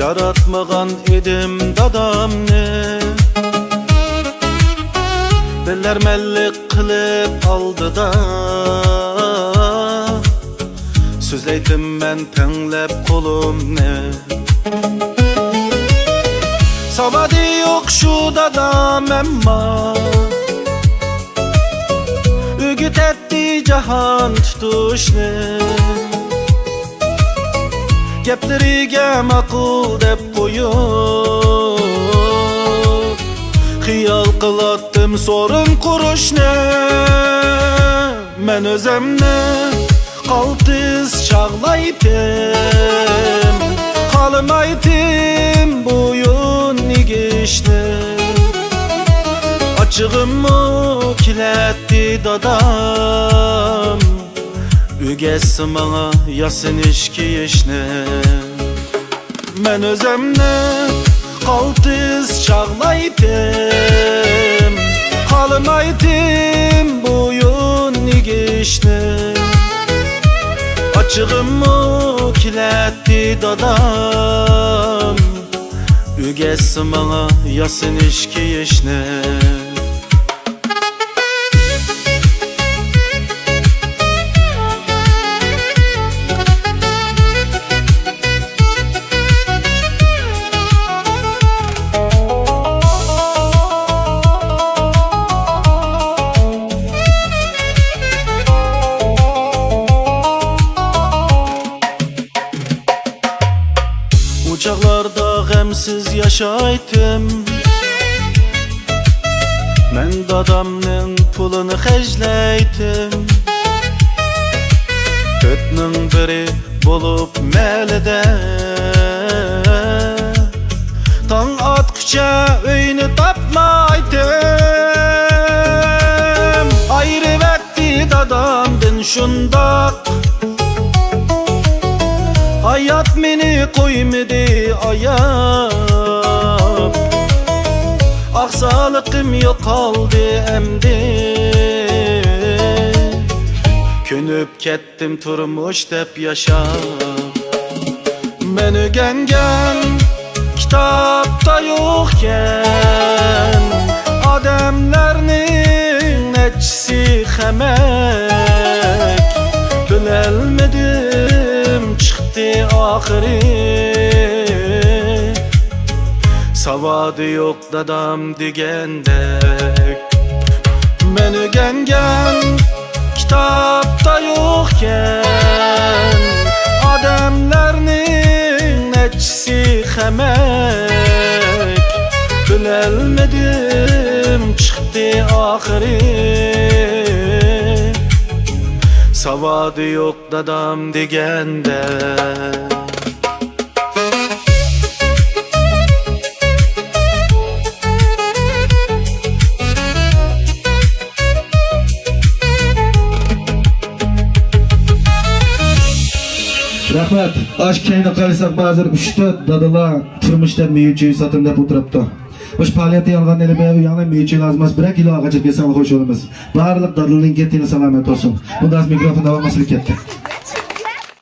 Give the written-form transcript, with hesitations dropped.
yaratmagan edim dadamni. Bilermellik kılıp aldı da Sözleydim ben penlep kolumni. Savadi yok şu dadam emma Ügüt etti cahan tutuşni. Gepleriga maqul dep koyup Xiyal qılatdım sorun kuruşni. Men özemni qaltiz çağlaydım Qalmaydım boyun nigişni. Açığımı kiletti dadam Ügesi bana yasın işki işni. Men özemni qaltiz çağlaydım Qalmaydım boyun nigişni. Açığımı kiletti dadam Ügesi bana yasın işki işni. Uçaklarda gemsiz yaşaydım. Men dadamның pulunu xejleydim. Tötnің biri bolup melide Taң atqıça öyünü tapmaydım. Ayrı vakti dadamdın şundak Hayat meni koymadı ayap. Aksalıkım yok kaldı emdi. Könüp kettim turmuş dep yaşap. Men ögengen kitapta yokken Ademlerinin neçsi xemek. Bilelmedim çıktı ahiri. Savadı yok dadam digendek. Men ögengen kitapta yokken Ademlerinin neçsi xemek. Bilelmedim çıktı ahiri. Savadı yok dadam digendek. Rahmat. Aş keyni qarasak bazır 3-4 dadılar turmuşda meyuçeyi satımda o'tiribdi. Boş faaliyeti yalgan elime yana meyuçeyi lazımaz 1 kilo ağaçı kesem hoş olmaz. Barlık dadılının kettiğini salamet olsun. Bundan mikrofon davamlısılık etti.